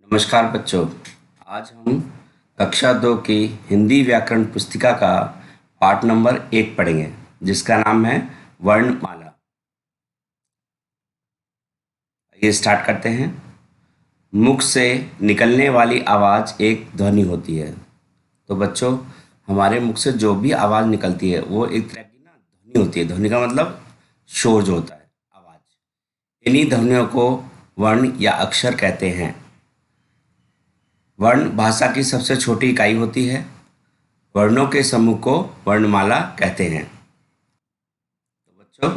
नमस्कार बच्चों। आज हम कक्षा 2 की हिंदी व्याकरण पुस्तिका का पाठ नंबर 1 पढ़ेंगे, जिसका नाम है वर्णमाला। ये स्टार्ट करते हैं। मुख से निकलने वाली आवाज़ एक ध्वनि होती है। तो बच्चों, हमारे मुख से जो भी आवाज़ निकलती है वो एक तरह की ध्वनि होती है। ध्वनि का मतलब शोर जो होता है, आवाज़। इन्हीं ध्वनियों को वर्ण या अक्षर कहते हैं। वर्ण भाषा की सबसे छोटी इकाई होती है। वर्णों के समूह को वर्णमाला कहते हैं। तो बच्चों,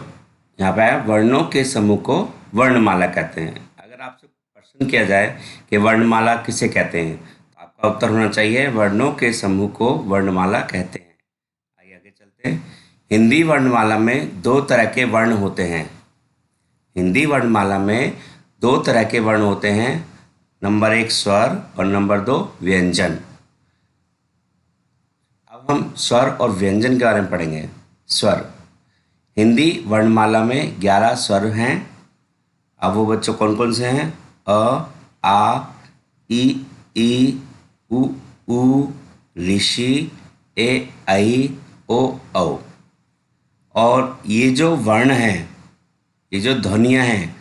यहाँ पे आया वर्णों के समूह को वर्णमाला कहते हैं। अगर आपसे प्रश्न किया जाए कि वर्णमाला किसे कहते हैं, तो आपका उत्तर होना चाहिए वर्णों के समूह को वर्णमाला कहते हैं। आइए आगे चलते हैं। हिंदी वर्णमाला में दो तरह के वर्ण होते हैं। हिंदी वर्णमाला में दो तरह के वर्ण होते हैं। नंबर 1 स्वर और नंबर 2 व्यंजन। अब हम स्वर और व्यंजन के बारे में पढ़ेंगे। स्वर। हिंदी वर्णमाला में 11 स्वर हैं। अब वो बच्चों कौन कौन से हैं? अ, आ, ई, उ, ऋषि, ए, ऐ, ओ, औ। और ये जो वर्ण हैं, ये जो ध्वनियाँ हैं,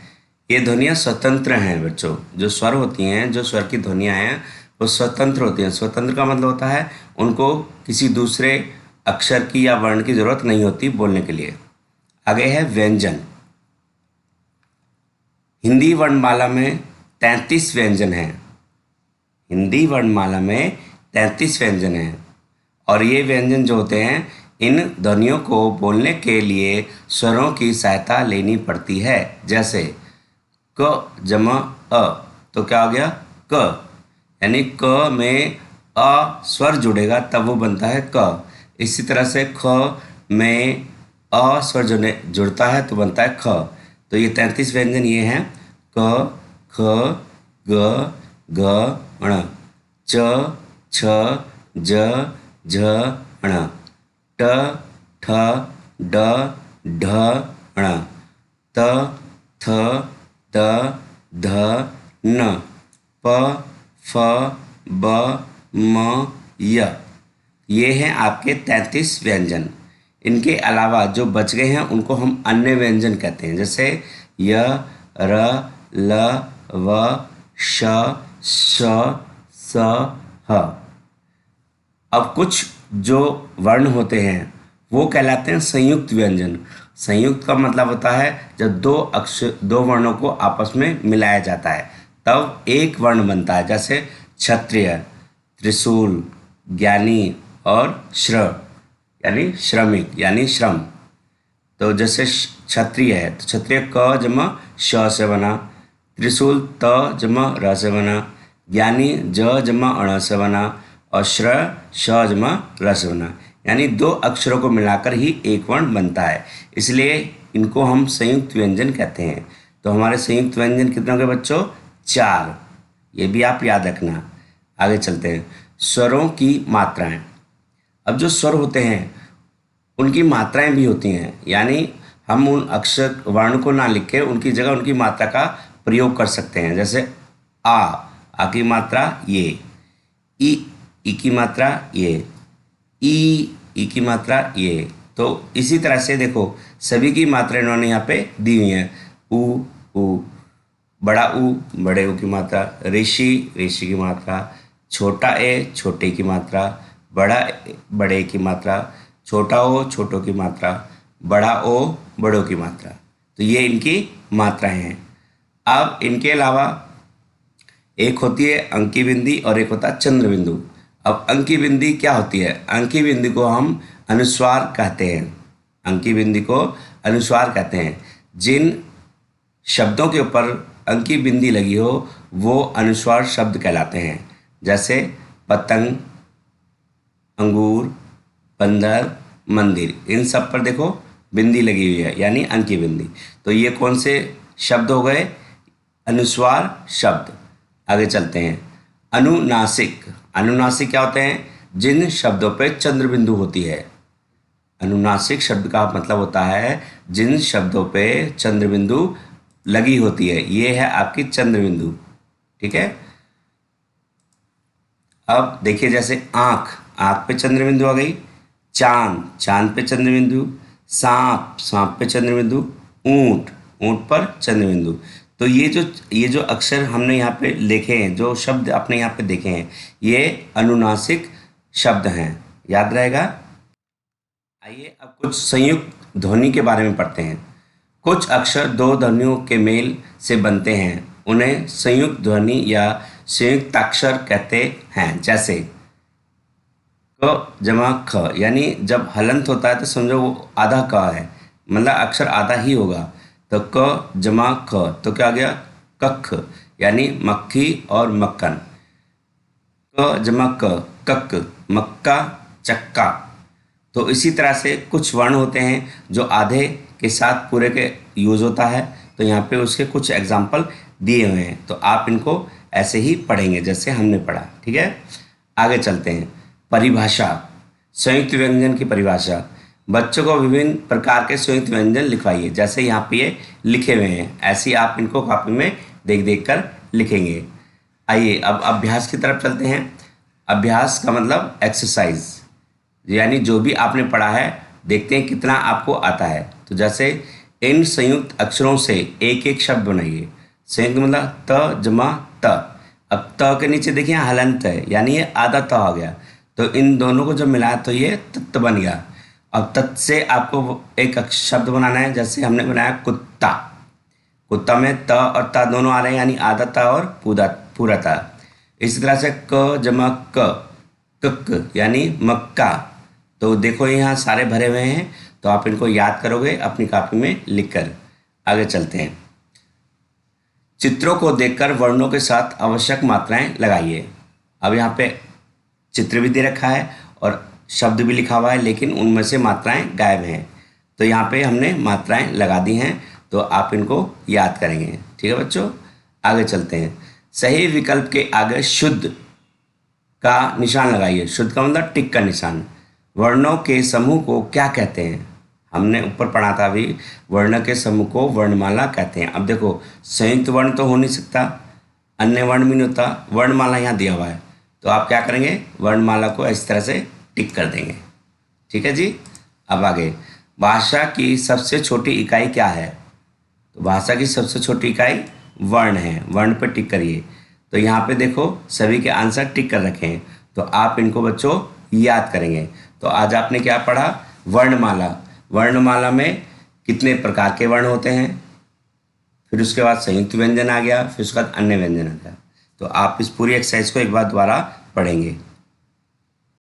ये ध्वनियाँ स्वतंत्र हैं बच्चों। जो स्वर होती हैं, जो स्वर की ध्वनियाँ हैं, वो स्वतंत्र होती हैं। स्वतंत्र का मतलब होता है उनको किसी दूसरे अक्षर की या वर्ण की जरूरत नहीं होती बोलने के लिए। आगे है व्यंजन। हिंदी वर्णमाला में 33 व्यंजन हैं। हिंदी वर्णमाला में 33 व्यंजन हैं। और ये व्यंजन जो होते हैं, इन ध्वनियों को बोलने के लिए स्वरों की सहायता लेनी पड़ती है। जैसे क जमा अ, तो क्या हो गया? क। यानी क में अ स्वर जुड़ेगा तब वो बनता है क। इसी तरह से ख में अ स्वर जुड़ता है तो बनता है ख। तो ये 33 व्यंजन ये हैं: क, ख, ग, घ, ण, च, छ, ज, झ, ण, ट, ठ, ड, ढ, ण, त, थ, द, ध, न, प, फ, ब, म, य। ये हैं आपके 33 व्यंजन। इनके अलावा जो बच गए हैं उनको हम अन्य व्यंजन कहते हैं। जैसे य, र, ल, व, श, श, स, ह। अब कुछ जो वर्ण होते हैं वो कहलाते हैं संयुक्त व्यंजन। संयुक्त का मतलब होता है जब दो वर्णों को आपस में मिलाया जाता है तब एक वर्ण बनता है। जैसे क्षत्रिय, त्रिशूल, ज्ञानी और श्र यानी श्रमिक यानी श्रम। तो जैसे क्षत्रिय है तो क्षत्रिय क जमा श से बना, त्रिशूल त जमा र से बना, ज्ञानी ज जमा अण से बना और श्र श जमा र से बना। यानी दो अक्षरों को मिलाकर ही एक वर्ण बनता है, इसलिए इनको हम संयुक्त व्यंजन कहते हैं। तो हमारे संयुक्त व्यंजन कितने हो गए बच्चों? 4। ये भी आप याद रखना। आगे चलते हैं। स्वरों की मात्राएं। अब जो स्वर होते हैं उनकी मात्राएं भी होती हैं। यानी हम उन अक्षर वर्ण को ना लिख के उनकी जगह उनकी मात्रा का प्रयोग कर सकते हैं। जैसे आ की मात्रा ये, ई की मात्रा ये, ई की मात्रा ये। तो इसी तरह से देखो सभी की मात्रा इन्होंने यहाँ पे दी हुई है। उ, बड़ा उ, बड़े उ की मात्रा, ऋषि की मात्रा, छोटा ए छोटे की मात्रा, बड़ा ए बड़े की मात्रा, छोटा ओ छोटों की मात्रा, बड़ा ओ बड़ों की मात्रा। तो ये इनकी मात्राएं हैं। अब इनके अलावा एक होती है अंकी बिंदी और एक होता है चंद्र बिंदु। अब अंकी बिंदी क्या होती है? अंकी बिंदी को हम अनुस्वार कहते हैं। अंकी बिंदी को अनुस्वार कहते हैं। जिन शब्दों के ऊपर अंकी बिंदी लगी हो वो अनुस्वार शब्द कहलाते हैं। जैसे पतंग, अंगूर, बंदर, मंदिर, इन सब पर देखो बिंदी लगी हुई है यानी अंकी बिंदी। तो ये कौन से शब्द हो गए? अनुस्वार शब्द। आगे चलते हैं। अनुनासिक। अनुनासिक क्या होते हैं? जिन शब्दों पे चंद्र बिंदु होती है। अनुनासिक शब्द का मतलब होता है जिन शब्दों पे चंद्र बिंदु लगी होती है। ये है आपकी चंद्र बिंदु। ठीक है। अब देखिए जैसे आँख, आँख पे चंद्र बिंदु आ गई, चांद, चांद पे चंद्र बिंदु, सांप, सांप पे चंद्र बिंदु, ऊंट, ऊंट पर चंद्र बिंदु। तो ये जो अक्षर हमने यहाँ पे लिखे हैं, जो शब्द आपने यहाँ पे देखे हैं, ये अनुनासिक शब्द हैं, याद रहेगा। आइए अब कुछ संयुक्त ध्वनि के बारे में पढ़ते हैं। कुछ अक्षर दो ध्वनियों के मेल से बनते हैं, उन्हें संयुक्त ध्वनि या संयुक्ताक्षर कहते हैं। जैसे क जमा ख, यानी जब हलंत होता है तो समझो वो आधा क है, मतलब अक्षर आधा ही होगा। तो क जमा ख तो क्या आ गया, कख, यानी मक्खी और मक्खन। क जमा क, कक, मक्का, चक्का। तो इसी तरह से कुछ वर्ण होते हैं जो आधे के साथ पूरे के यूज होता है, तो यहाँ पे उसके कुछ एग्जाम्पल दिए हुए हैं, तो आप इनको ऐसे ही पढ़ेंगे जैसे हमने पढ़ा। ठीक है, आगे चलते हैं। परिभाषा, संयुक्त व्यंजन की परिभाषा। बच्चों को विभिन्न प्रकार के संयुक्त व्यंजन लिखवाइए, जैसे यहाँ पे ये लिखे हुए हैं, ऐसे ही आप इनको कॉपी में देख देख कर लिखेंगे। आइए अब अभ्यास की तरफ चलते हैं। अभ्यास का मतलब एक्सरसाइज, यानी जो भी आपने पढ़ा है देखते हैं कितना आपको आता है। तो जैसे इन संयुक्त अक्षरों से एक एक शब्द बनाइए। संयुक्त मतलब त जमा त। अब त के नीचे देखिए हलंत है, यानी ये आधा त आ गया, तो इन दोनों को जब मिलाया तो ये तत्त बन गया। अब तत्त से आपको एक शब्द बनाना है, जैसे हमने बनाया कुत्ता। कुत्ता में त और ता दोनों आ रहे हैं, यानी आधा ता और पूरा ता। इसी तरह से क जमा क, कक, यानी मक्का। तो देखो यहाँ सारे भरे हुए हैं, तो आप इनको याद करोगे अपनी कॉपी में लिखकर। आगे चलते हैं। चित्रों को देखकर वर्णों के साथ आवश्यक मात्राएं लगाइए। अब यहाँ पे चित्र भी दे रखा है और शब्द भी लिखा हुआ है, लेकिन उनमें से मात्राएं गायब हैं, तो यहाँ पे हमने मात्राएं लगा दी हैं, तो आप इनको याद करेंगे। ठीक है बच्चों, आगे चलते हैं। सही विकल्प के आगे शुद्ध का निशान लगाइए। शुद्ध का मतलब टिक का निशान। वर्णों के समूह को क्या कहते हैं? हमने ऊपर पढ़ा था अभी, वर्ण के समूह को वर्णमाला कहते हैं। अब देखो संयुक्त वर्ण तो हो नहीं सकता, अन्य वर्ण भी नहीं होता, वर्णमाला यहाँ दिया हुआ है, तो आप क्या करेंगे, वर्णमाला को इस तरह से टिक कर देंगे। ठीक है जी। अब आगे, भाषा की सबसे छोटी इकाई क्या है? तो भाषा की सबसे छोटी इकाई वर्ण है, वर्ण पर टिक करिए। तो यहाँ पे देखो सभी के आंसर टिक कर रखे हैं, तो आप इनको बच्चों याद करेंगे। तो आज आपने क्या पढ़ा, वर्णमाला। वर्णमाला में कितने प्रकार के वर्ण होते हैं, फिर उसके बाद संयुक्त व्यंजन आ गया, फिर उसके बाद अन्य व्यंजन आ गया। तो आप इस पूरी एक्सरसाइज को एक बार दोबारा पढ़ेंगे।